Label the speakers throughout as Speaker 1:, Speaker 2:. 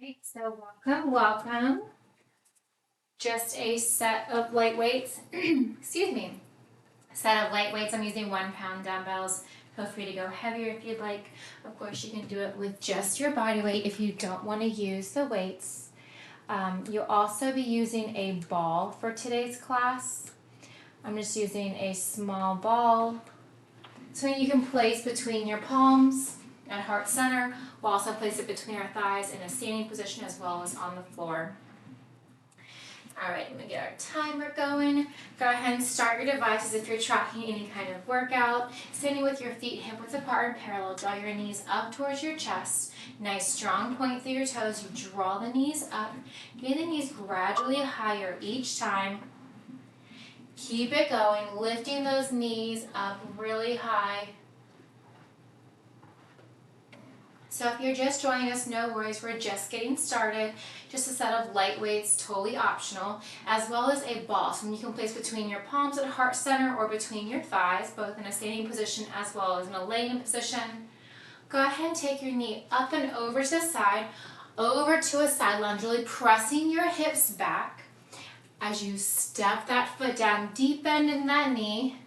Speaker 1: Right, so welcome. Just a set of light weights. Excuse me. Set of light weights. I'm using 1 pound dumbbells. Feel free to go heavier if you'd like. Of course, you can do it with just your body weight if you don't want to use the weights. You'll also be using a ball for today's class. I'm just using a small ball. So you can place between your palms at heart center. We'll also place it between our thighs in a standing position as well as on the floor. All right, I'm gonna get our timer going. Go ahead and start your devices if you're tracking any kind of workout. Standing with your feet hip width apart and parallel. Draw your knees up towards your chest. Nice strong point through your toes. You draw the knees up. Get the knees gradually higher each time. Keep it going, lifting those knees up really high. So if you're just joining us, no worries, we're just getting started. Just a set of light weights, totally optional, as well as a ball. So you can place between your palms at heart center or between your thighs, both in a standing position as well as in a laying position. Go ahead and take your knee up and over to the side, over to a side lunge, really pressing your hips back. As you step that foot down, deep bend in that knee.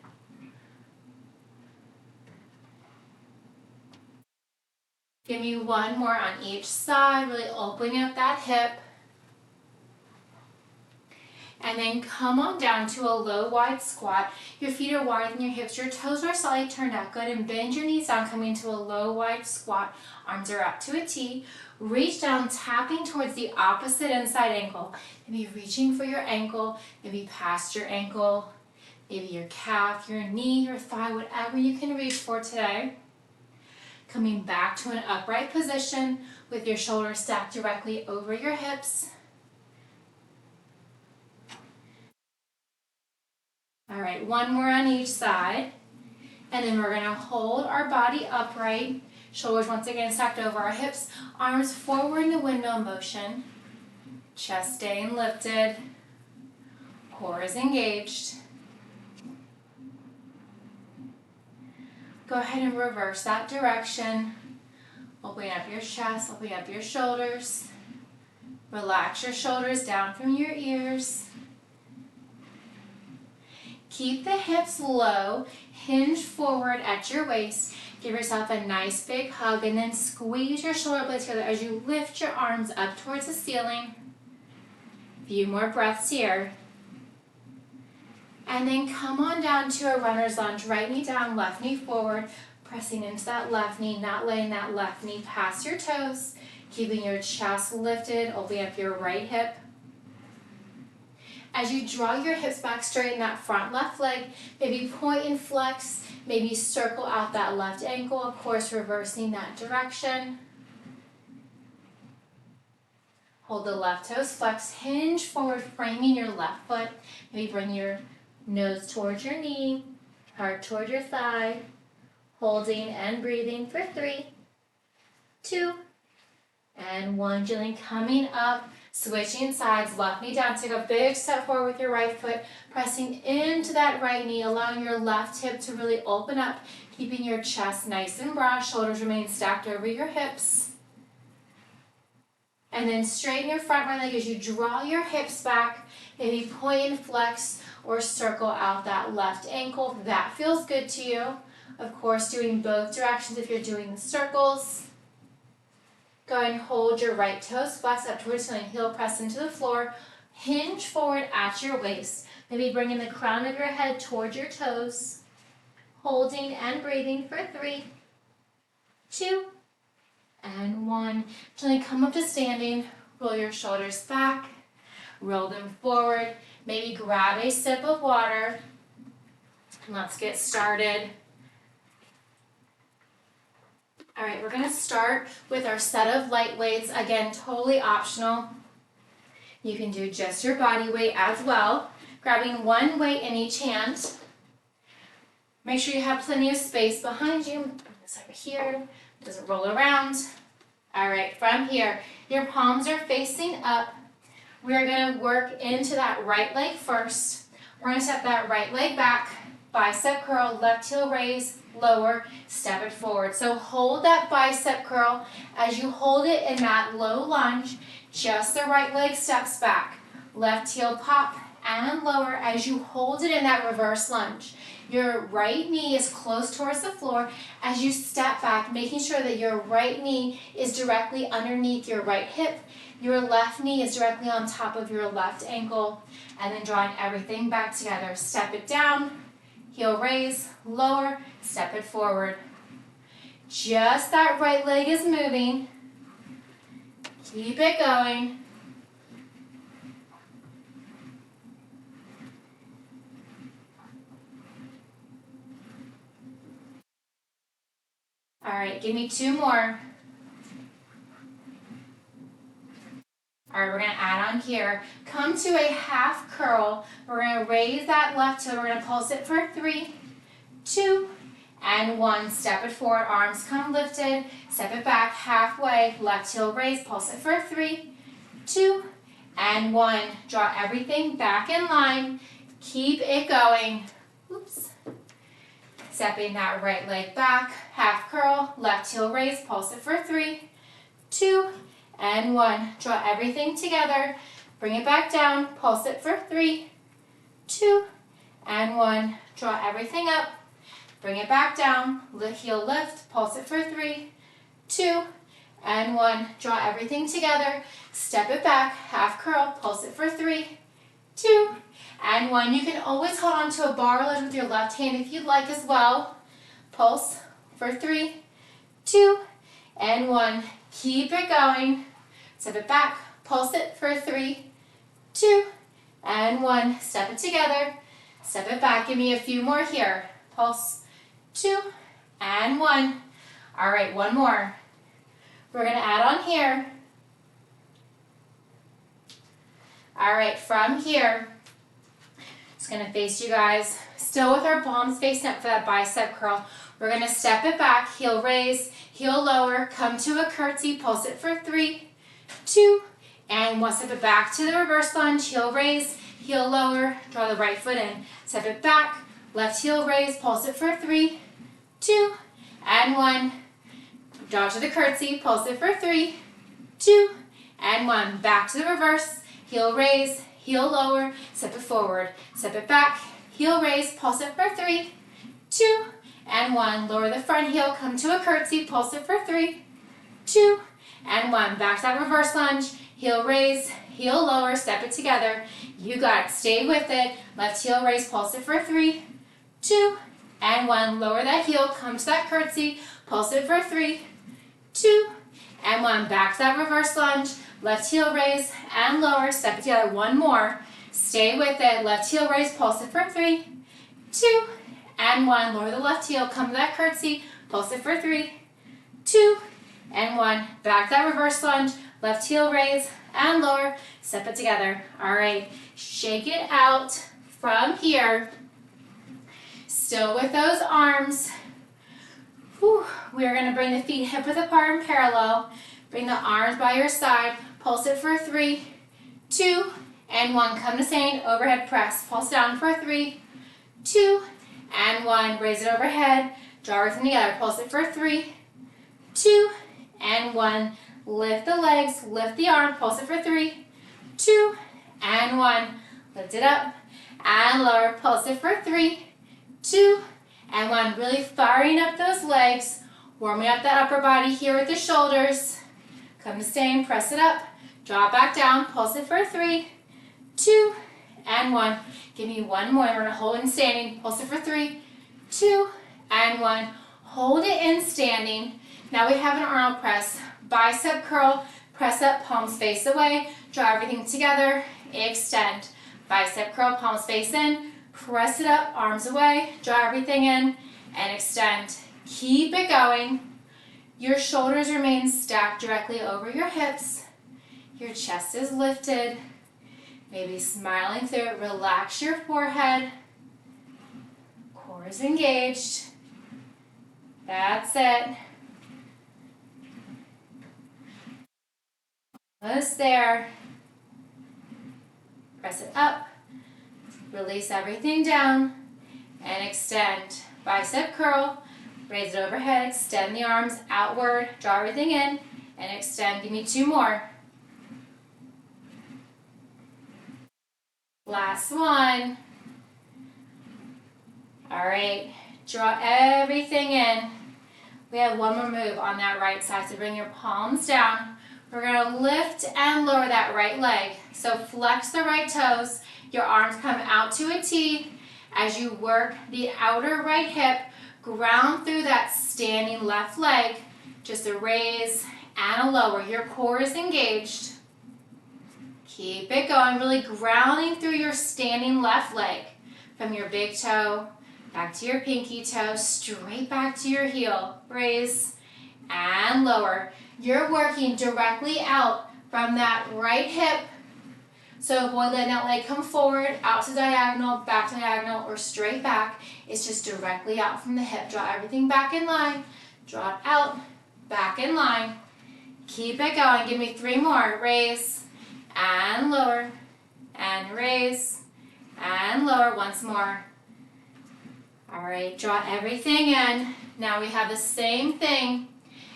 Speaker 1: Give me one more on each side, really opening up that hip. And then come on down to a low wide squat. Your feet are wider than your hips, your toes are slightly turned out. Go ahead and bend your knees down, coming to a low wide squat. Arms are up to a T. Reach down, tapping towards the opposite inside ankle. Maybe reaching for your ankle, maybe past your ankle, maybe your calf, your knee, your thigh, whatever you can reach for today. Coming back to an upright position with your shoulders stacked directly over your hips. All right, one more on each side. And then we're gonna hold our body upright. Shoulders once again stacked over our hips. Arms forward in a windmill motion. Chest staying lifted. Core is engaged. Go ahead and reverse that direction. Opening up your chest, opening up your shoulders. Relax your shoulders down from your ears. Keep the hips low, hinge forward at your waist. Give yourself a nice big hug and then squeeze your shoulder blades together as you lift your arms up towards the ceiling. A few more breaths here. And then come on down to a runner's lunge. Right knee down, left knee forward. Pressing into that left knee, not letting that left knee past your toes. Keeping your chest lifted, opening up your right hip. As you draw your hips back, straighten that front left leg. Maybe point and flex. Maybe circle out that left ankle. Of course, reversing that direction. Hold the left toes flexed. Hinge forward, framing your left foot. Maybe bring your nose towards your knee, heart towards your thigh, holding and breathing for 3, 2, and 1. Gently coming up, switching sides, left knee down. Take a big step forward with your right foot, pressing into that right knee, allowing your left hip to really open up, keeping your chest nice and broad, shoulders remain stacked over your hips. And then straighten your front right leg as you draw your hips back, maybe point and flex or circle out that left ankle if that feels good to you. Of course, doing both directions if you're doing the circles. Go ahead and hold your right toes flexed up towards the ceiling, heel press into the floor. Hinge forward at your waist. Maybe bringing the crown of your head towards your toes. Holding and breathing for 3, 2, and 1. Gently come up to standing. Roll your shoulders back. Roll them forward. Maybe grab a sip of water. Let's get started. All right, we're going to start with our set of light weights. Again, totally optional. You can do just your body weight as well. Grabbing one weight in each hand. Make sure you have plenty of space behind you. Bring this over here. It doesn't roll around. All right, from here, your palms are facing up. We're going to work into that right leg first. We're going to step that right leg back. bicep curl, left heel raise, lower, step it forward. So hold that bicep curl. As you hold it in that low lunge, just the right leg steps back. Left heel pop and lower as you hold it in that reverse lunge. Your right knee is close towards the floor as you step back, making sure that your right knee is directly underneath your right hip. Your left knee is directly on top of your left ankle, and then drawing everything back together. Step it down, heel raise, lower, step it forward. Just that right leg is moving. Keep it going. All right, give me 2 more. All right, we're gonna add on here. Come to a half curl. We're gonna raise that left toe. We're gonna pulse it for 3, 2, and 1. Step it forward, arms come lifted. Step it back halfway, left heel raise, pulse it for 3, 2, and 1. Draw everything back in line. Keep it going. Oops. Stepping that right leg back, half curl, left heel raise, pulse it for 3, 2, and 1. Draw everything together. Bring it back down, pulse it for 3, 2, and 1. Draw everything up. Bring it back down, heel lift, pulse it for 3, 2, and 1. Draw everything together. Step it back, half curl, pulse it for 3, 2, and 1. You can always hold on to a bar ledge with your left hand if you'd like as well. Pulse for 3, 2, and 1. Keep it going. Step it back, pulse it for 3, 2, and 1. Step it together. Step it back. Give me a few more here. Pulse, 2, and 1. All right, 1 more. We're gonna add on here. All right, from here, just gonna face you guys, still with our palms facing up for that bicep curl. We're gonna step it back, heel raise, heel lower, come to a curtsy, pulse it for 3, 2, and 1. Step it back to the reverse lunge, heel raise, heel lower, draw the right foot in. Step it back, left heel raise, pulse it for 3, 2, and 1. Draw to the curtsy, pulse it for 3, 2, and 1. Back to the reverse, heel raise, heel lower, step it forward. Step it back, heel raise, pulse it for 3, 2, and 1. Lower the front heel, come to a curtsy, pulse it for 3, 2, and 1. Back to that reverse lunge, heel raise, heel lower, step it together. You got it. Stay with it. Left heel raise, pulse it for 3, 2, and 1. Lower that heel, come to that curtsy, pulse it for 3, 2, and 1. Back to that reverse lunge, left heel raise and lower, step it together. 1 more. Stay with it. Left heel raise, pulse it for 3, 2, and 1. Lower the left heel, come to that curtsy, pulse it for 3, 2, and 1. Back to that reverse lunge, left heel raise and lower, step it together. All right, shake it out from here. Still with those arms. Whew. We're gonna bring the feet hip width apart and parallel. Bring the arms by your side, pulse it for 3, 2, and 1. Come to standing overhead press. Pulse down for 3, 2, and 1. Raise it overhead. Draw everything together. Pulse it for 3, 2, and 1. Lift the legs, lift the arm. Pulse it for 3, 2, and 1. Lift it up and lower. Pulse it for 3, 2, and 1. Really firing up those legs. Warming up that upper body here with the shoulders. Come to standing, press it up. Draw it back down. Pulse it for 3, 2, and 1. Give me 1 more. We're going to hold in standing. Pulse it for 3, 2, and 1. Hold it in standing. Now we have an Arnold press. Bicep curl, press up, palms face away. Draw everything together. Extend. Bicep curl, palms face in. Press it up, arms away. Draw everything in and extend. Keep it going. Your shoulders remain stacked directly over your hips. Your chest is lifted. Maybe smiling through it. Relax your forehead. Core is engaged. That's it. Almost there. Press it up. Release everything down. and extend. Bicep curl, raise it overhead, extend the arms outward, draw everything in, and extend. Give me 2 more. Last one. All right, draw everything in. We have one more move on that right side, so bring your palms down. We're gonna lift and lower that right leg. So flex the right toes, your arms come out to a T. As you work the outer right hip, ground through that standing left leg, just a raise and a lower. Your core is engaged. Keep it going, really grounding through your standing left leg. From your big toe, back to your pinky toe, straight back to your heel. Raise and lower. You're working directly out from that right hip. So avoid letting that leg come forward, out to diagonal, back to diagonal, or straight back. It's just directly out from the hip. Draw everything back in line. Draw it out, back in line. Keep it going. Give me 3 more. Raise and lower, and raise and lower. Once more. All right, draw everything in. Now we have the same thing,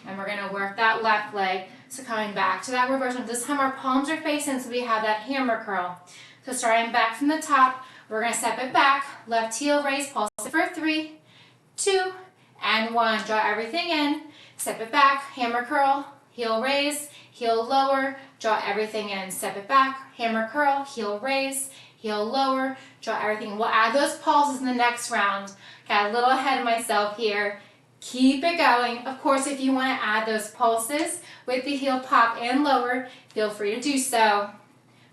Speaker 1: and we're gonna work that left leg. So coming back to that reverse lunge. This time our palms are facing, so we have that hammer curl. So starting back from the top, we're gonna step it back. Left heel raise, pulse it for 3, 2, and 1. Draw everything in. Step it back, hammer curl, heel raise, heel lower. Draw everything in. Step it back, hammer curl, heel raise, heel lower. Draw everything. We'll add those pulses in the next round. Got a little ahead of myself here. Keep it going. Of course, if you want to add those pulses with the heel pop and lower, feel free to do so.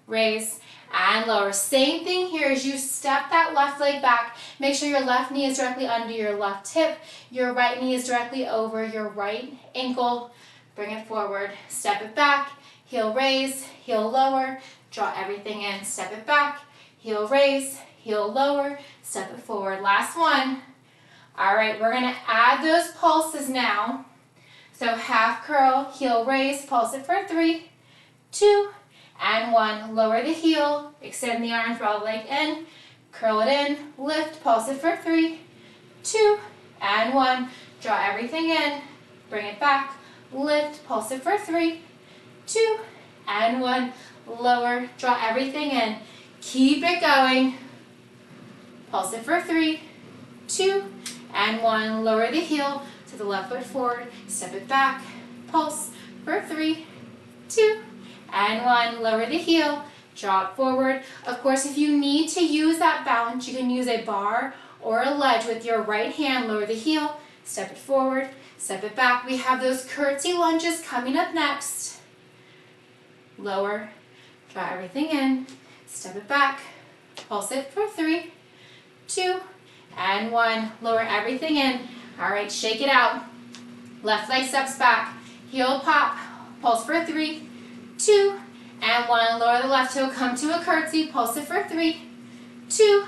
Speaker 1: Raise and lower. Same thing here as you step that left leg back. Make sure your left knee is directly under your left hip. Your right knee is directly over your right ankle. Bring it forward. Step it back. Heel raise, heel lower. Draw everything in. Step it back. Heel raise, heel lower. Step it forward. Last one. All right, we're gonna add those pulses now. So half curl, heel raise, pulse it for 3, 2, and 1. Lower the heel, extend the arms, draw the leg in, curl it in, lift, pulse it for 3, 2, and 1. Draw everything in, bring it back, lift, pulse it for 3, 2, and 1. Lower, draw everything in. Keep it going. Pulse it for 3, 2, and 1. Lower the heel to the left foot forward. Step it back. Pulse for 3, 2, and 1. Lower the heel. Draw it forward. Of course, if you need to use that balance, you can use a bar or a ledge with your right hand. Lower the heel. Step it forward. Step it back. We have those curtsy lunges coming up next. Lower. Draw everything in. Step it back. Pulse it for 3, 2, and 1. Lower everything in. All right, shake it out. Left leg steps back. Heel pop. Pulse for 3, 2, and 1. Lower the left toe. Come to a curtsy. Pulse it for 3, 2,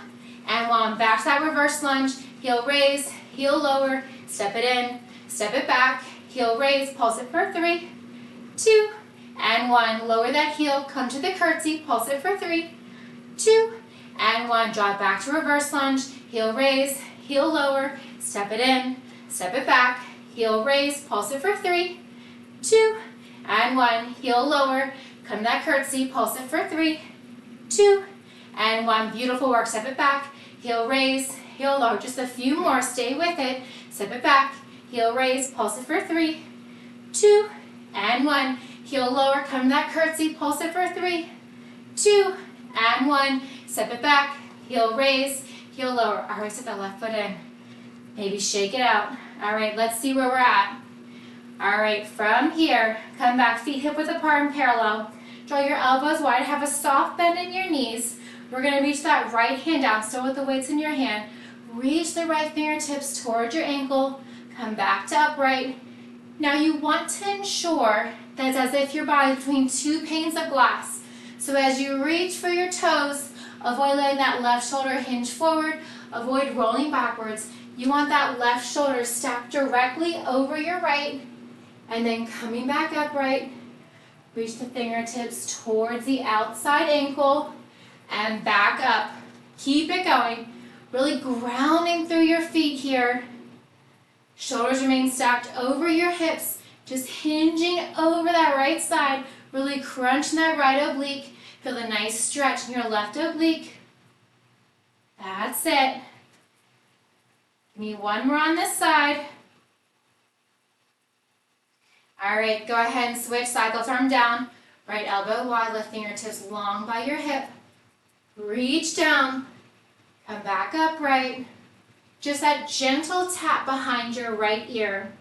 Speaker 1: and 1. Back to that reverse lunge. Heel raise. Heel lower. Step it in. Step it back. Heel raise. Pulse it for 3, 2, and 1. Lower that heel. Come to the curtsy. Pulse it for 3, 2, and 1. Draw it back to reverse lunge. Heel raise, heel lower, step it in, step it back, heel raise, pulse it for 3, 2, and 1. Heel lower, come to that curtsy, pulse it for 3, 2, and 1. Beautiful work. Step it back, heel raise, heel lower. Just a few more. Stay with it. Step it back, heel raise, pulse it for 3, 2, and 1. Heel lower, come to that curtsy, pulse it for 3, 2, and 1. Step it back, heel raise, heel lower. All right, step that left foot in. Maybe shake it out. All right, let's see where we're at. All right, from here, come back, feet hip width apart and parallel. Draw your elbows wide, have a soft bend in your knees. We're gonna reach that right hand down, still with the weights in your hand. Reach the right fingertips towards your ankle. Come back to upright. Now you want to ensure that it's as if your body is between 2 panes of glass. So as you reach for your toes, avoid letting that left shoulder hinge forward. Avoid rolling backwards. You want that left shoulder stacked directly over your right. And then coming back upright, reach the fingertips towards the outside ankle and back up. Keep it going. Really grounding through your feet here. Shoulders remain stacked over your hips, just hinging over that right side, really crunching that right oblique. Feel the nice stretch in your left oblique. That's it. Give me one more on this side. All right, go ahead and switch side, left arm down, right elbow wide, left fingertips long by your hip. Reach down, come back upright. Just that gentle tap behind your right ear.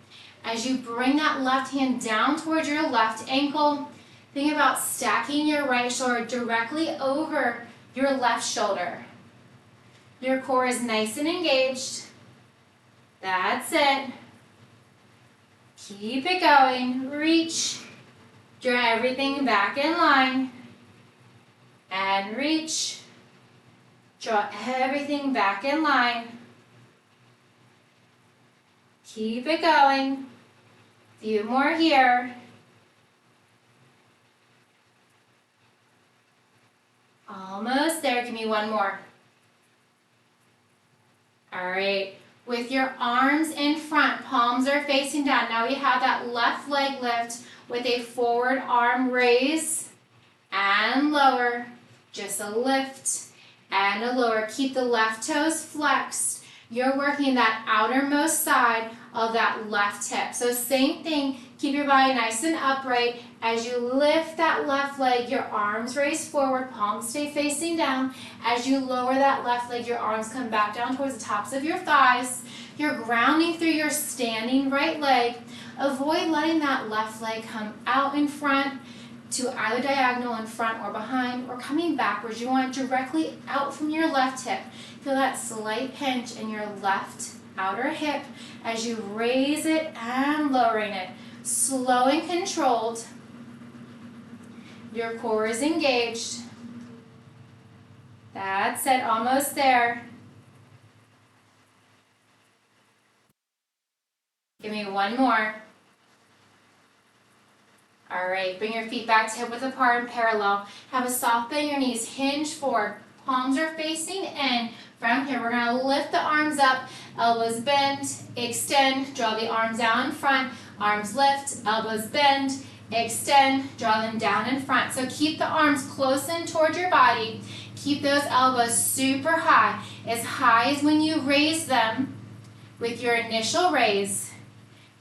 Speaker 1: As you bring that left hand down towards your left ankle, think about stacking your right shoulder directly over your left shoulder. Your core is nice and engaged. That's it. Keep it going. Reach. Draw everything back in line. And reach. Draw everything back in line. Keep it going. Few more here. Almost there. Give me one more. All right. With your arms in front, palms are facing down. Now we have that left leg lift with a forward arm raise and lower. Just a lift and a lower. Keep the left toes flexed. You're working that outermost side of that left hip. So same thing, keep your body nice and upright. As you lift that left leg, your arms raise forward, palms stay facing down. As you lower that left leg, your arms come back down towards the tops of your thighs. You're grounding through your standing right leg. Avoid letting that left leg come out in front to either diagonal in front or behind, or coming backwards. You want it directly out from your left hip. Feel that slight pinch in your left outer hip as you raise it and lowering it. Slow and controlled. Your core is engaged. That's it, almost there. Give me one more. All right, bring your feet back to hip width apart and parallel. Have a soft bend in your knees, hinge forward. Palms are facing in. From here, we're going to lift the arms up, elbows bend, extend, draw the arms down in front, arms lift, elbows bend, extend, draw them down in front. So keep the arms close in toward your body. Keep those elbows super high as when you raise them with your initial raise.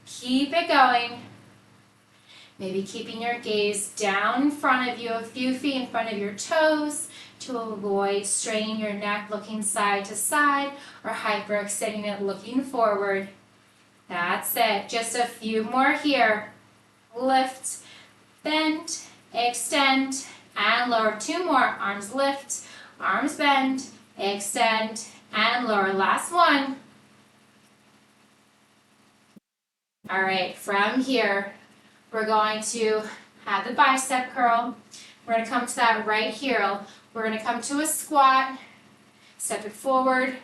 Speaker 1: Keep it going. Maybe keeping your gaze down in front of you, a few feet in front of your toes to avoid straining your neck looking side to side or hyperextending it looking forward. That's it. Just a few more here. Lift, bend, extend, and lower. Two more. Arms lift, arms bend, extend, and lower. Last one. All right, from here, we're going to have the bicep curl. We're going to come to that right heel. We're going to come to a squat, step it forward,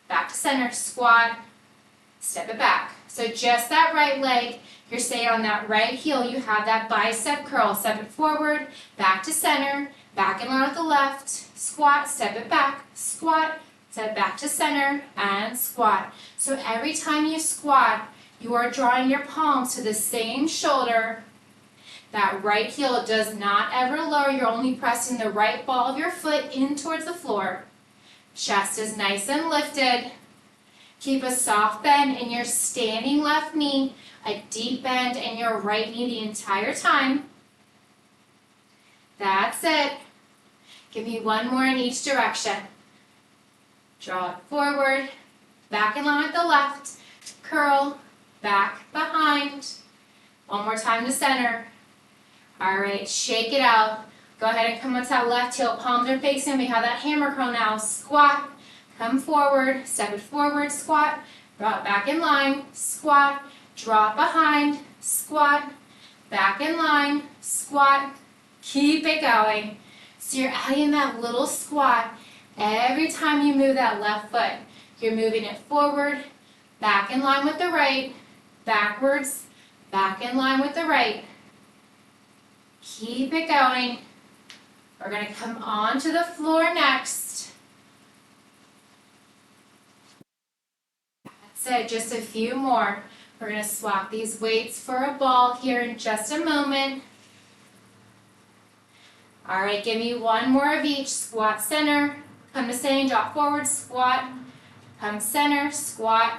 Speaker 1: back to center, squat, step it back. So just that right leg, you're staying on that right heel, you have that bicep curl. Step it forward, back to center, back in line with the left, squat, step it back, squat, step back to center, and squat. So every time you squat, you are drawing your palms to the same shoulder. That right heel does not ever lower. You're only pressing the right ball of your foot in towards the floor. Chest is nice and lifted. Keep a soft bend in your standing left knee, a deep bend in your right knee the entire time. That's it. Give me one more in each direction. Draw it forward, back in line with the left, curl, back, behind. One more time to center. All right, shake it out. Go ahead and come up to that left heel. Palms are facing. We have that hammer curl now. Squat, come forward, step it forward, squat, draw it back in line, squat, drop behind, squat, back in line, squat. Keep it going. So you're adding that little squat every time you move that left foot. You're moving it forward, back in line with the right, backwards, back in line with the right. Keep it going. We're going to come onto the floor next. So just a few more. We're going to swap these weights for a ball here in just a moment. All right, give me one more of each. Squat center, come to standing, drop forward, squat, come center, squat,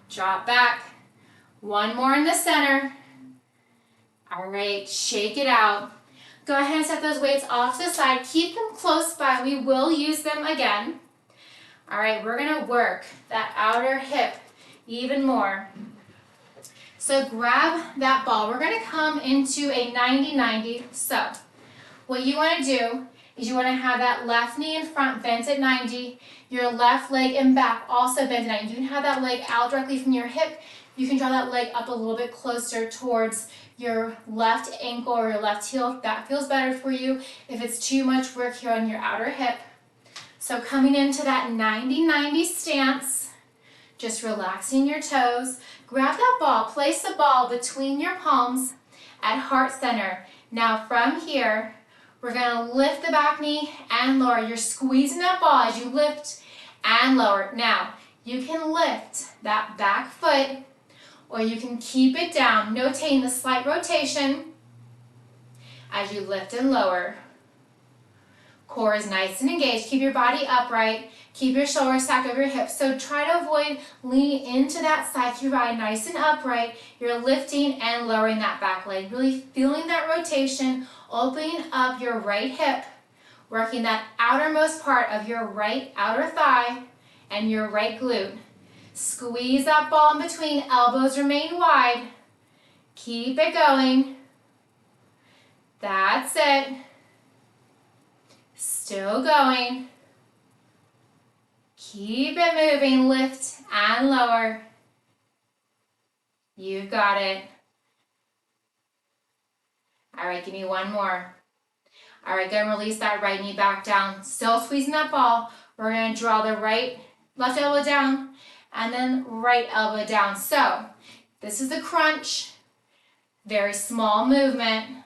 Speaker 1: drop back. One more in the center. All right, shake it out. Go ahead and set those weights off to the side. Keep them close by. We will use them again. All right, we're gonna work that outer hip even more. So grab that ball. We're gonna come into a 90-90. So what you wanna do is you wanna have that left knee in front bent at 90, your left leg in back also bent at 90. You can have that leg out directly from your hip. You can draw that leg up a little bit closer towards your left ankle or your left heel if that feels better for you. If it's too much work here on your outer hip. So coming into that 90-90 stance, just relaxing your toes. Grab that ball, place the ball between your palms at heart center. Now from here, we're gonna lift the back knee and lower. You're squeezing that ball as you lift and lower. Now, you can lift that back foot or you can keep it down, notating the slight rotation as you lift and lower. Core is nice and engaged. Keep your body upright. Keep your shoulders stacked over your hips. So try to avoid leaning into that side. Keep your body nice and upright. You're lifting and lowering that back leg. Really feeling that rotation, opening up your right hip, working that outermost part of your right outer thigh and your right glute. Squeeze that ball in between, elbows remain wide. Keep it going. That's it. Still going. Keep it moving, lift and lower. You've got it. All right, give me one more. All right, go and release that right knee back down. Still squeezing that ball. We're gonna draw the left elbow down and then right elbow down. So this is the crunch, very small movement.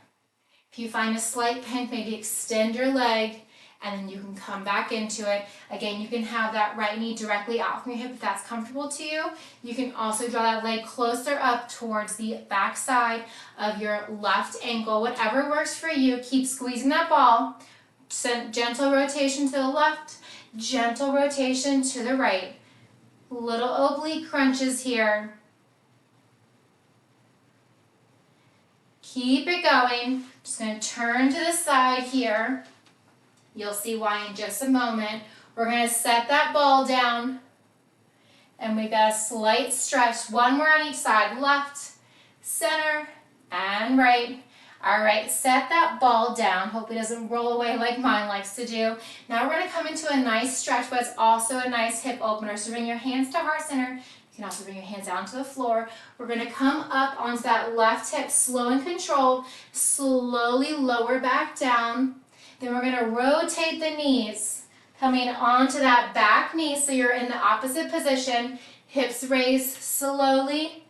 Speaker 1: If you find a slight pinch, maybe extend your leg and then you can come back into it. Again, you can have that right knee directly out from your hip if that's comfortable to you. You can also draw that leg closer up towards the back side of your left ankle. Whatever works for you, keep squeezing that ball. Gentle rotation to the left, gentle rotation to the right. Little oblique crunches here. Keep it going. Just going to turn to the side here. You'll see why in just a moment. We're going to set that ball down. And we've got a slight stretch. One more on each side. Left, center, and right. All right, set that ball down. Hope it doesn't roll away like mine likes to do. Now we're going to come into a nice stretch, but it's also a nice hip opener. So bring your hands to heart center. You can also bring your hands down to the floor. We're going to come up onto that left hip, slow and controlled. Slowly lower back down. Then we're going to rotate the knees, coming onto that back knee so you're in the opposite position. Hips raise slowly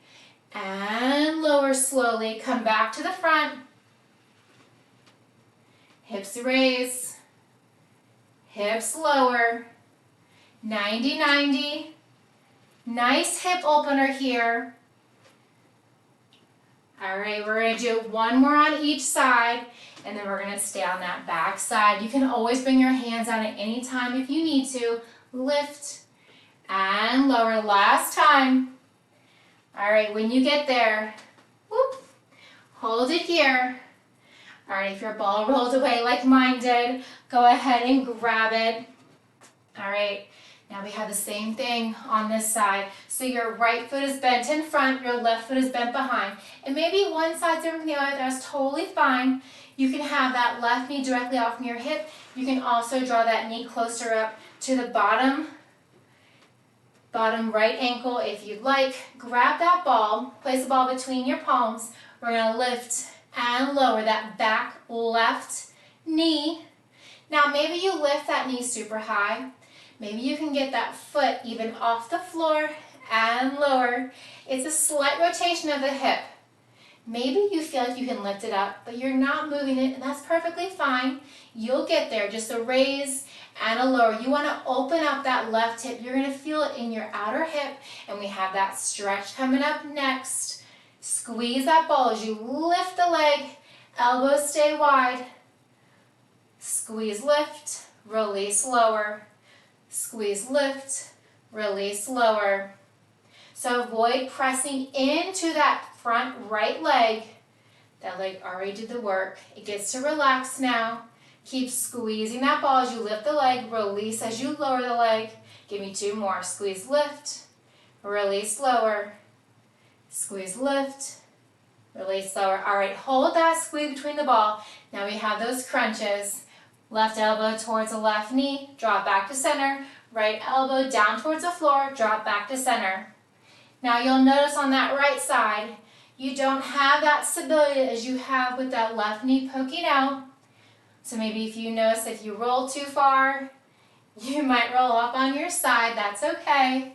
Speaker 1: and lower slowly. Come back to the front. Hips raise, hips lower, 90-90. Nice hip opener here. All right, we're going to do one more on each side, and then we're going to stay on that back side. You can always bring your hands down at any time if you need to. Lift and lower. Last time. All right, when you get there, whoop, hold it here. All right, if your ball rolled away like mine did, go ahead and grab it. All right, now we have the same thing on this side. So your right foot is bent in front, your left foot is bent behind. And maybe one side's different from the other, that's totally fine. You can have that left knee directly off from your hip. You can also draw that knee closer up to the bottom right ankle if you'd like. Grab that ball, place the ball between your palms. We're gonna lift and lower that back left knee. Now maybe you lift that knee super high. Maybe you can get that foot even off the floor and lower. It's a slight rotation of the hip. Maybe you feel like you can lift it up, but you're not moving it, and that's perfectly fine. You'll get there, just a raise and a lower. You want to open up that left hip. You're going to feel it in your outer hip, and we have that stretch coming up next. Squeeze that ball as you lift the leg, elbows stay wide. Squeeze, lift, release, lower. Squeeze, lift, release, lower. So avoid pressing into that front right leg. That leg already did the work. It gets to relax now. Keep squeezing that ball as you lift the leg. Release as you lower the leg. Give me 2 more. Squeeze, lift, release, lower. Squeeze, lift, release, lower. All right, hold that squeeze between the ball. Now we have those crunches. Left elbow towards the left knee. Drop back to center. Right elbow down towards the floor. Drop back to center. Now you'll notice on that right side, you don't have that stability as you have with that left knee poking out. So maybe if you notice if you roll too far, you might roll up on your side. That's okay.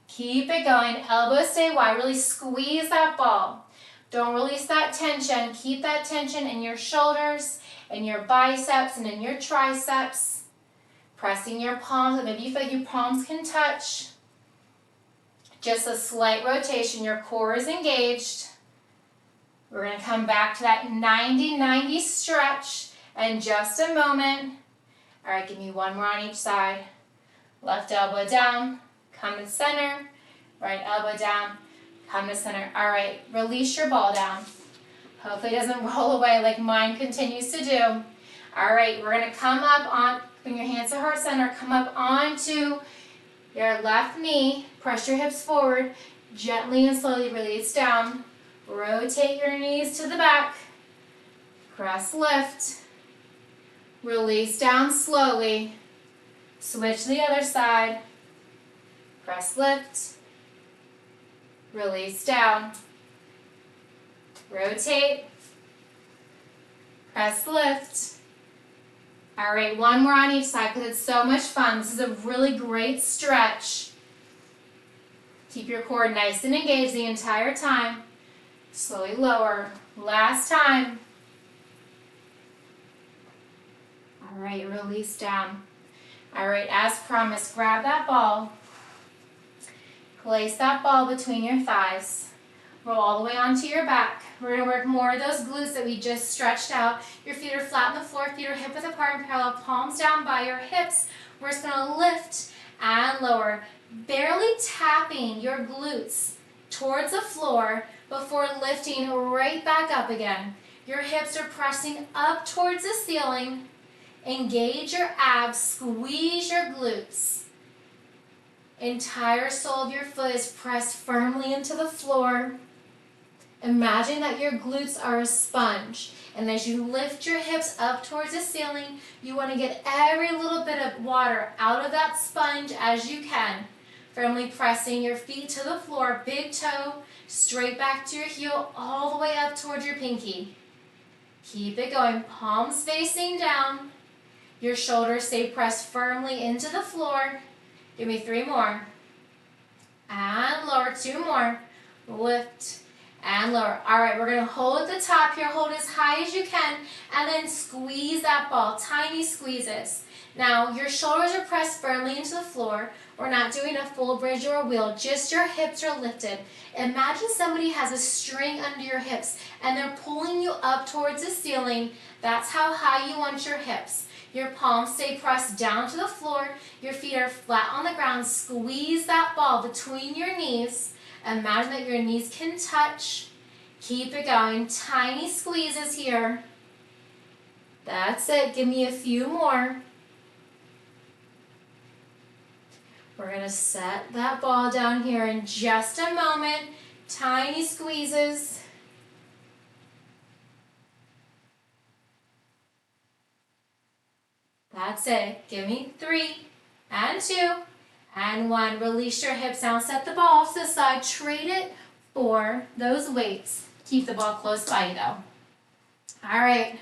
Speaker 1: Keep it going. Elbows stay wide. Really squeeze that ball. Don't release that tension. Keep that tension in your shoulders, in your biceps, and in your triceps. Pressing your palms. Maybe you feel like your palms can touch. Just a slight rotation. Your core is engaged. We're going to come back to that 90-90 stretch in just a moment. All right, give me 1 more on each side. Left elbow down, come to center. Right elbow down, come to center. All right, release your ball down. Hopefully it doesn't roll away like mine continues to do. All right, we're going to come up on, bring your hands to heart center, come up onto your left knee. Press your hips forward. Gently and slowly release down. Rotate your knees to the back. Press, lift. Release down slowly. Switch to the other side. Press, lift. Release down. Rotate. Press, lift. All right, 1 more on each side because it's so much fun. This is a really great stretch. Keep your core nice and engaged the entire time. Slowly lower. Last time. All right, release down. All right, as promised, grab that ball. Place that ball between your thighs. Roll all the way onto your back. We're going to work more of those glutes that we just stretched out. Your feet are flat on the floor, feet are hip width apart and parallel, palms down by your hips. We're just going to lift and lower, barely tapping your glutes towards the floor before lifting right back up again. Your hips are pressing up towards the ceiling. Engage your abs, squeeze your glutes. Entire sole of your foot is pressed firmly into the floor. Imagine that your glutes are a sponge, and as you lift your hips up towards the ceiling, you want to get every little bit of water out of that sponge as you can. Firmly pressing your feet to the floor, big toe, straight back to your heel, all the way up towards your pinky. Keep it going, palms facing down. Your shoulders stay pressed firmly into the floor. Give me 3 more. And lower, 2 more. Lift and lower. All right, we're going to hold at the top here. Hold as high as you can. And then squeeze that ball. Tiny squeezes. Now, your shoulders are pressed firmly into the floor. We're not doing a full bridge or a wheel. Just your hips are lifted. Imagine somebody has a string under your hips and they're pulling you up towards the ceiling. That's how high you want your hips. Your palms stay pressed down to the floor. Your feet are flat on the ground. Squeeze that ball between your knees. Imagine that your knees can touch. Keep it going. Tiny squeezes here. That's it. Give me a few more. We're going to set that ball down here in just a moment. Tiny squeezes. That's it. Give me 3 and 2 and 1. Release your hips now. Set the ball off to the side. Trade it for those weights. Keep the ball close by you though. All right.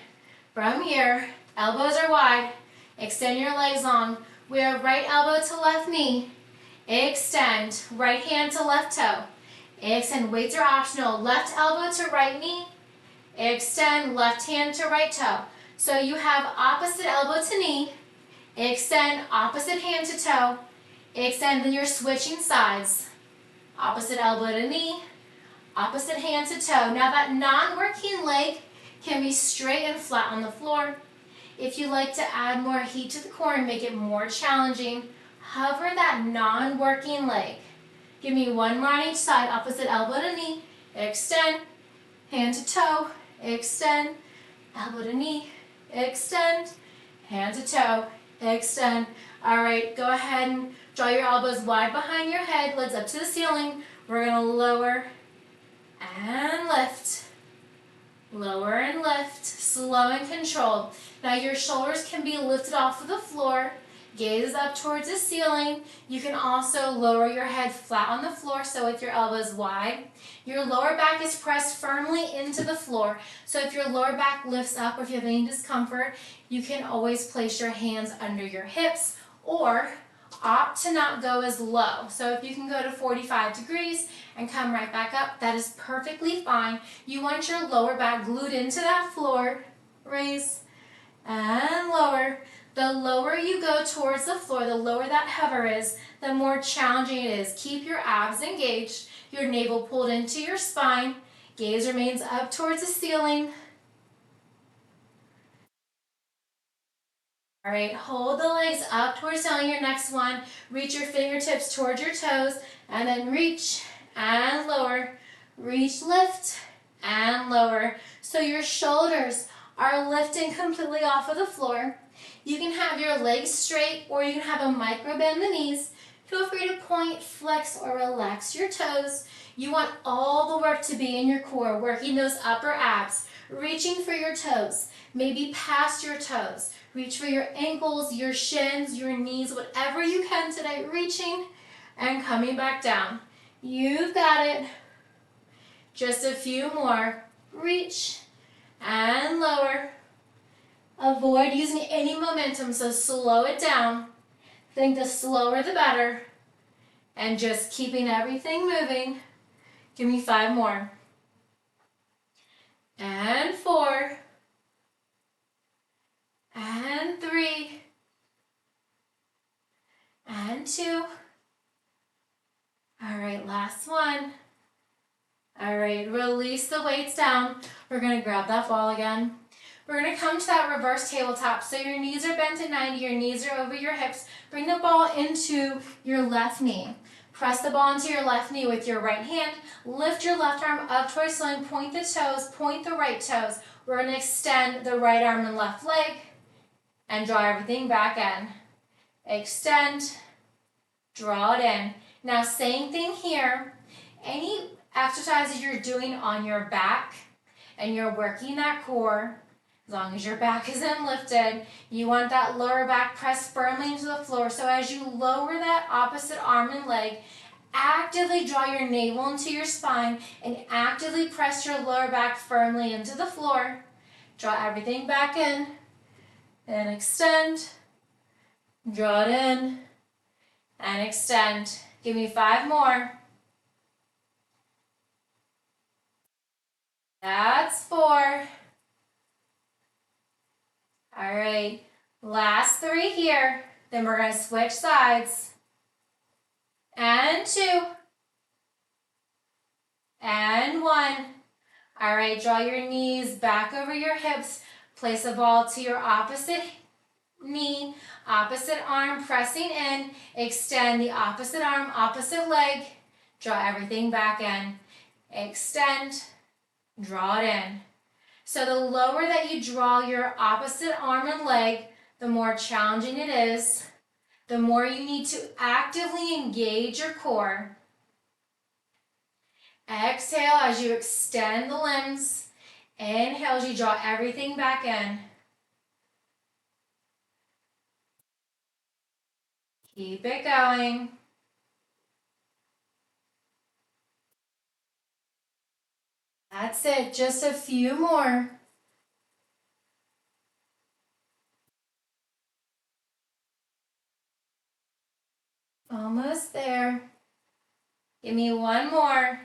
Speaker 1: From here, elbows are wide. Extend your legs long. We are right elbow to left knee. Extend. Right hand to left toe. Extend. Weights are optional. Left elbow to right knee. extend left hand to right toe. So you have opposite elbow to knee, extend opposite hand to toe, extend, then you're switching sides. Opposite elbow to knee, opposite hand to toe. Now that non-working leg can be straight and flat on the floor. If you like to add more heat to the core and make it more challenging, hover that non-working leg. Give me one more on each side, opposite elbow to knee, extend, hand to toe, extend, elbow to knee, extend, hand to toe, extend. All right, go ahead and draw your elbows wide behind your head, legs up to the ceiling. We're gonna lower and lift. Lower and lift, slow and controlled. Now your shoulders can be lifted off of the floor, gaze up towards the ceiling. You can also lower your head flat on the floor, so with your elbows wide. Your lower back is pressed firmly into the floor. So if your lower back lifts up or if you have any discomfort, you can always place your hands under your hips or opt to not go as low. So if you can go to 45 degrees and come right back up, that is perfectly fine. You want your lower back glued into that floor. Raise and lower. The lower you go towards the floor, the lower that hover is, the more challenging it is. Keep your abs engaged, your navel pulled into your spine. Gaze remains up towards the ceiling. All right, hold the legs up towards the ceiling. Your next one, reach your fingertips towards your toes, and then reach and lower. Reach, lift, and lower. So your shoulders are lifting completely off of the floor. You can have your legs straight or you can have a micro bend the knees. Feel free to point, flex, or relax your toes. You want all the work to be in your core, working those upper abs, reaching for your toes, maybe past your toes. Reach for your ankles, your shins, your knees, whatever you can today, reaching and coming back down. You've got it. Just a few more. Reach and lower. Avoid using any momentum, so slow it down. Think the slower the better. And just keeping everything moving. Give me 5 more. And 4. And 3. And 2. All right, last one. All right, release the weights down. We're gonna grab that ball again. We're gonna come to that reverse tabletop. So your knees are bent at 90, your knees are over your hips. Bring the ball into your left knee. Press the ball into your left knee with your right hand. Lift your left arm up towards the ceiling. Point the toes, point the right toes. We're gonna extend the right arm and left leg and draw everything back in. Extend, draw it in. Now same thing here. Any exercises you're doing on your back and you're working that core, as long as your back isn't lifted, you want that lower back pressed firmly into the floor. So as you lower that opposite arm and leg, actively draw your navel into your spine and actively press your lower back firmly into the floor. Draw everything back in and extend. Draw it in and extend. Give me 5 more. That's 4. All right, last 3 here. Then we're gonna switch sides. And 2. And 1. All right, draw your knees back over your hips. Place the ball to your opposite knee, opposite arm, pressing in. Extend the opposite arm, opposite leg. Draw everything back in. Extend, draw it in. So the lower that you draw your opposite arm and leg, the more challenging it is. The more you need to actively engage your core. Exhale as you extend the limbs. Inhale as you draw everything back in. Keep it going. That's it, just a few more. Almost there. Give me 1 more.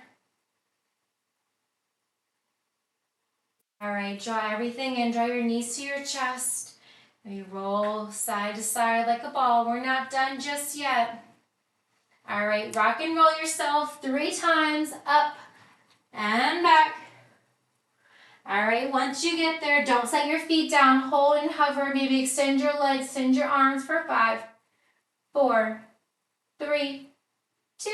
Speaker 1: All right, draw everything in. Draw your knees to your chest. Maybe roll side to side like a ball. We're not done just yet. All right, rock and roll yourself 3 times, up and back. All right, once you get there, don't set your feet down. Hold and hover. Maybe extend your legs, extend your arms for 5, 4, 3, 2,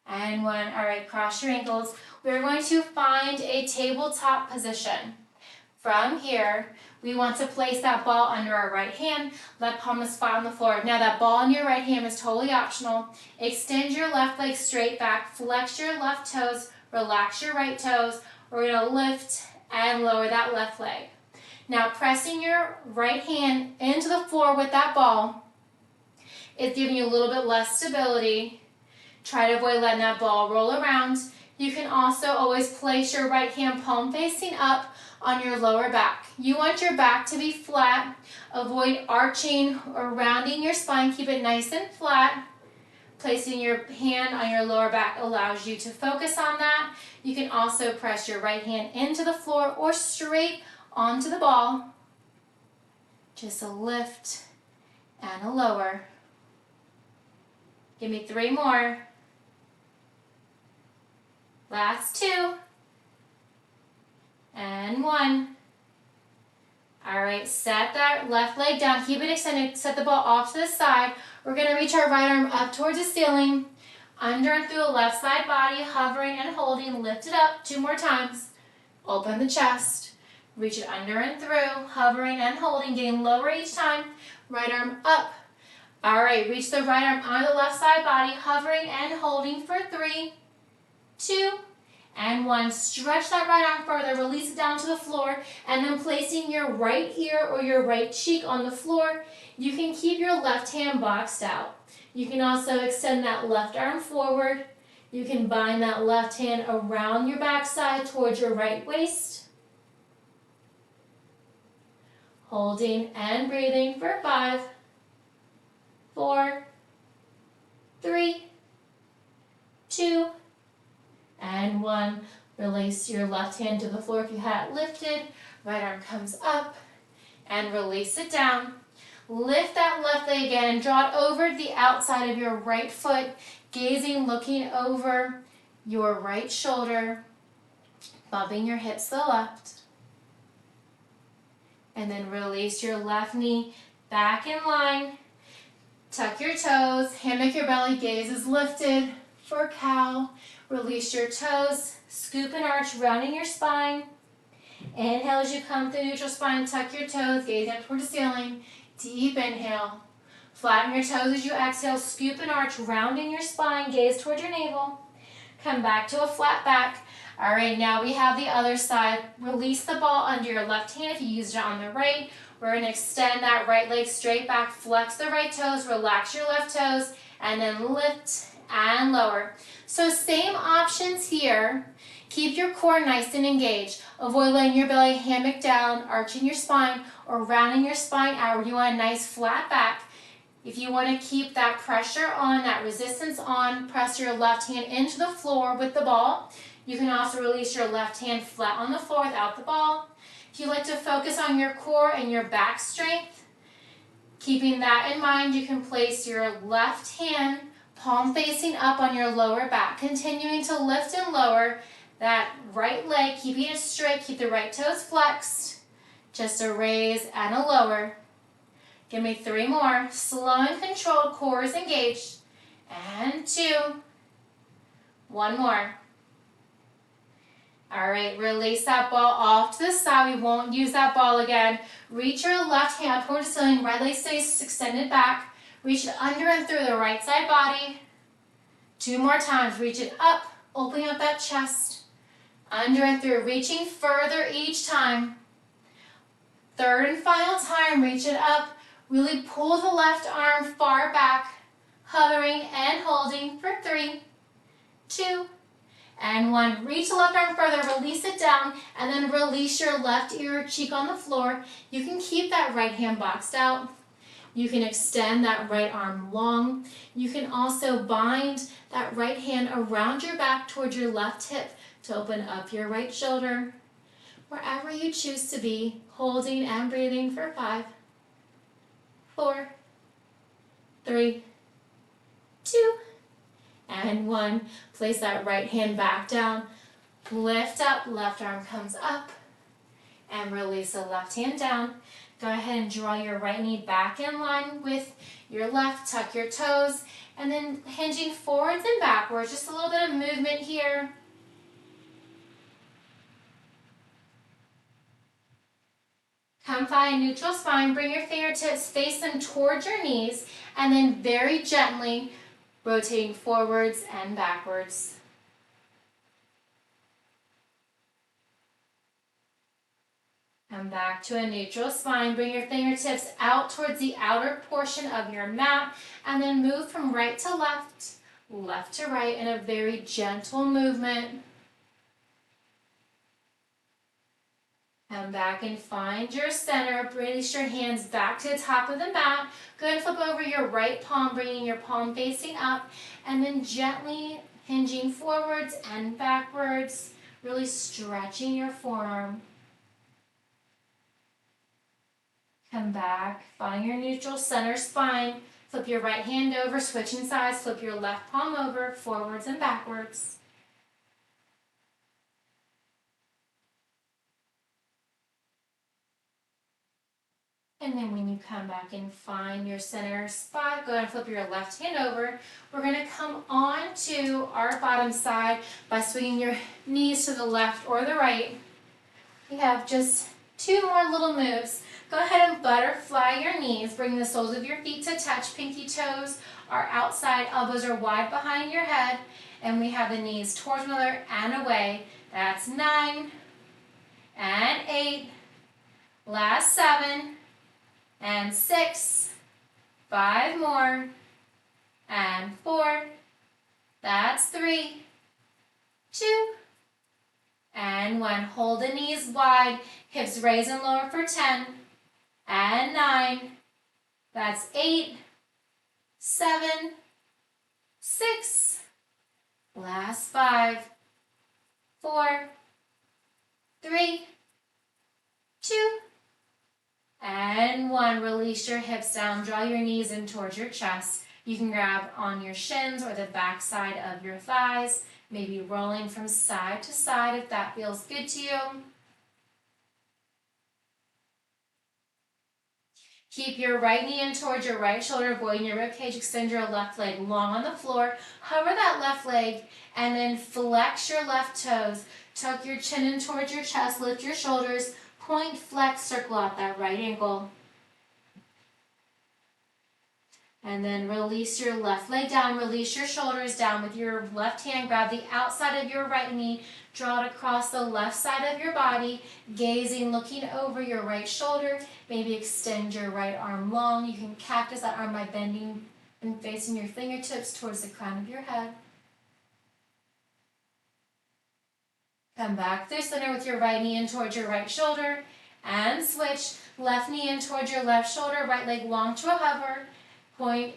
Speaker 1: and 1. All right, cross your ankles. We're going to find a tabletop position. From here, we want to place that ball under our right hand. Left palm is flat on the floor. Now that ball in your right hand is totally optional. Extend your left leg straight back. Flex your left toes. Relax your right toes. We're going to lift and lower that left leg. Now pressing your right hand into the floor with that ball is giving you a little bit less stability. Try to avoid letting that ball roll around. You can also always place your right hand palm facing up on your lower back. You want your back to be flat. Avoid arching or rounding your spine. Keep it nice and flat. Placing your hand on your lower back allows you to focus on that. You can also press your right hand into the floor or straight onto the ball. Just a lift and a lower. Give me 3 more. Last 2. And 1. All right, set that left leg down. Keep it extended. Set the ball off to the side. We're going to reach our right arm up towards the ceiling. Under and through the left side body, hovering and holding. Lift it up 2 more times. Open the chest. Reach it under and through, hovering and holding, getting lower each time. Right arm up. All right, reach the right arm on the left side body, hovering and holding for 3, 2, and 1. Stretch that right arm further, release it down to the floor, and then placing your right ear or your right cheek on the floor. You can keep your left hand boxed out. You can also extend that left arm forward. You can bind that left hand around your backside towards your right waist. Holding and breathing for 5, 4, 3, 2, and 1. Release your left hand to the floor if you had it lifted. Right arm comes up and release it down. Lift that left leg again and draw it over the outside of your right foot, gazing, looking over your right shoulder, bumping your hips to the left. And then release your left knee back in line. Tuck your toes, hammock your belly, gaze is lifted for cow. Release your toes, scoop and arch, rounding your spine. Inhale as you come through neutral spine, tuck your toes, gaze up toward the ceiling. Deep inhale. Flatten your toes as you exhale, scoop and arch, rounding your spine, gaze toward your navel. Come back to a flat back. All right, now we have the other side. Release the ball under your left hand if you used it on the right. We're going to extend that right leg straight back, flex the right toes, relax your left toes, and then lift and lower. So same options here. Keep your core nice and engaged. Avoid letting your belly hammock down, arching your spine, or rounding your spine outward. You want a nice flat back. If you want to keep that pressure on, that resistance on, press your left hand into the floor with the ball. You can also release your left hand flat on the floor without the ball. If you like to focus on your core and your back strength, keeping that in mind, you can place your left hand palm facing up on your lower back, continuing to lift and lower that right leg, keeping it straight, keep the right toes flexed. Just a raise and a lower. Give me 3 more. Slow and controlled, core is engaged. And 2. 1 more. All right, release that ball off to the side. We won't use that ball again. Reach your left hand towards the ceiling. Right leg stays extended back. Reach it under and through the right side body. 2 more times. Reach it up, opening up that chest. Under and through, reaching further each time. 3rd and final time, reach it up. Really pull the left arm far back, hovering and holding for 3, 2, and 1. Reach the left arm further, release it down, and then release your left ear or cheek on the floor. You can keep that right hand boxed out. You can extend that right arm long. You can also bind that right hand around your back towards your left hip to open up your right shoulder. wherever you choose to be, holding and breathing for 5, 4, 3, 2, and 1. Place that right hand back down. Lift up, left arm comes up, and release the left hand down. Go ahead and draw your right knee back in line with your left. Tuck your toes, and then hinging forwards and backwards. Just a little bit of movement here. Come find neutral spine. Bring your fingertips, face them towards your knees, and then very gently rotating forwards and backwards. Come back to a neutral spine. Bring your fingertips out towards the outer portion of your mat, and then move from right to left, left to right in a very gentle movement. Come back and find your center. Release your hands back to the top of the mat. Go ahead and flip over your right palm, bringing your palm facing up, and then gently hinging forwards and backwards, really stretching your forearm. Come back, find your neutral center spine. Flip your right hand over, switching sides. Flip your left palm over, forwards and backwards. And then when you come back and find your center spot, go ahead and flip your left hand over. We're going to come on to our bottom side by swinging your knees to the left or the right. We have just 2 more little moves. Go ahead and butterfly your knees. Bring the soles of your feet to touch. Pinky toes are outside. Elbows are wide behind your head. And we have the knees towards one another and away. That's 9 and 8. Last 7 and 6. 5 more and 4. That's 3, 2, and 1. Hold the knees wide. Hips raise and lower for 10 and 9. That's 8, 7, 6. Last 5, 4, 3, 2, and 1. Release your hips down. Draw your knees in towards your chest. You can grab on your shins or the back side of your thighs, maybe rolling from side to side if that feels good to you. Keep your right knee in towards your right shoulder, avoiding your ribcage. Extend your left leg long on the floor. Hover that left leg and then flex your left toes. Tuck your chin in towards your chest. Lift your shoulders. Point, flex, circle out that right ankle. And then release your left leg down. Release your shoulders down with your left hand. Grab the outside of your right knee. Draw it across the left side of your body. Gazing, looking over your right shoulder. Maybe extend your right arm long. You can cactus that arm by bending and facing your fingertips towards the crown of your head. Come back through center with your right knee in towards your right shoulder. And switch. Left knee in towards your left shoulder. Right leg long to a hover. Point,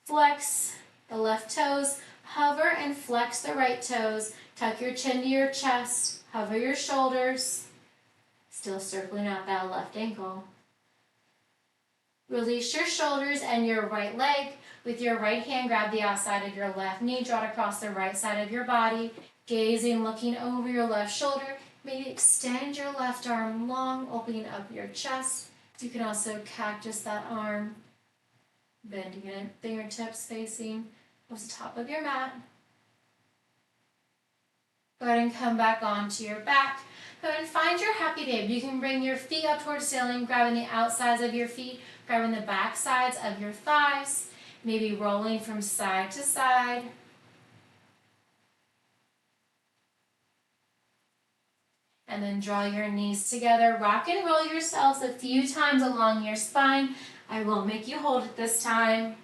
Speaker 1: flex the left toes. Hover and flex the right toes. Tuck your chin to your chest. Hover your shoulders. Still circling out that left ankle. Release your shoulders and your right leg. With your right hand, grab the outside of your left knee. Draw it across the right side of your body. Gazing, looking over your left shoulder. Maybe extend your left arm long, opening up your chest. You can also cactus that arm. Bending it, fingertips facing towards the top of your mat. Go ahead and come back onto your back. Go ahead and find your happy babe. You can bring your feet up towards the ceiling, grabbing the outsides of your feet, grabbing the back sides of your thighs, maybe rolling from side to side. And then draw your knees together. Rock and roll yourselves a few times along your spine. I won't make you hold it this time.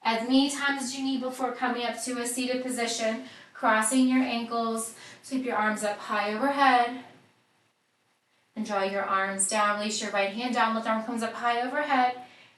Speaker 1: As many times as you need before coming up to a seated position, crossing your ankles, sweep your arms up high overhead, and draw your arms down. Release your right hand down, left arm comes up high overhead.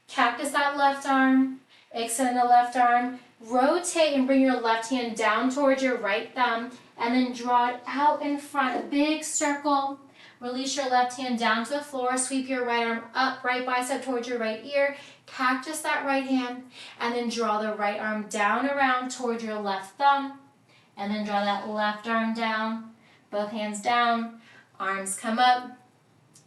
Speaker 1: Cactus that left arm, extend the left arm, rotate and bring your left hand down towards your right thumb, and then draw it out in front, a big circle, Release your left hand down to the floor. Sweep your right arm up, right bicep towards your right ear. Cactus that right hand, and then draw the right arm down around towards your left thumb, and then draw that left arm down, both hands down, arms come up,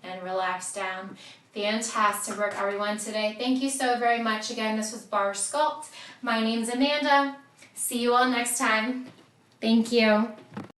Speaker 1: and relax down. Fantastic work, everyone, today. Thank you so very much. Again, this was Barre Sculpt. My name's Amanda. See you all next time. Thank you.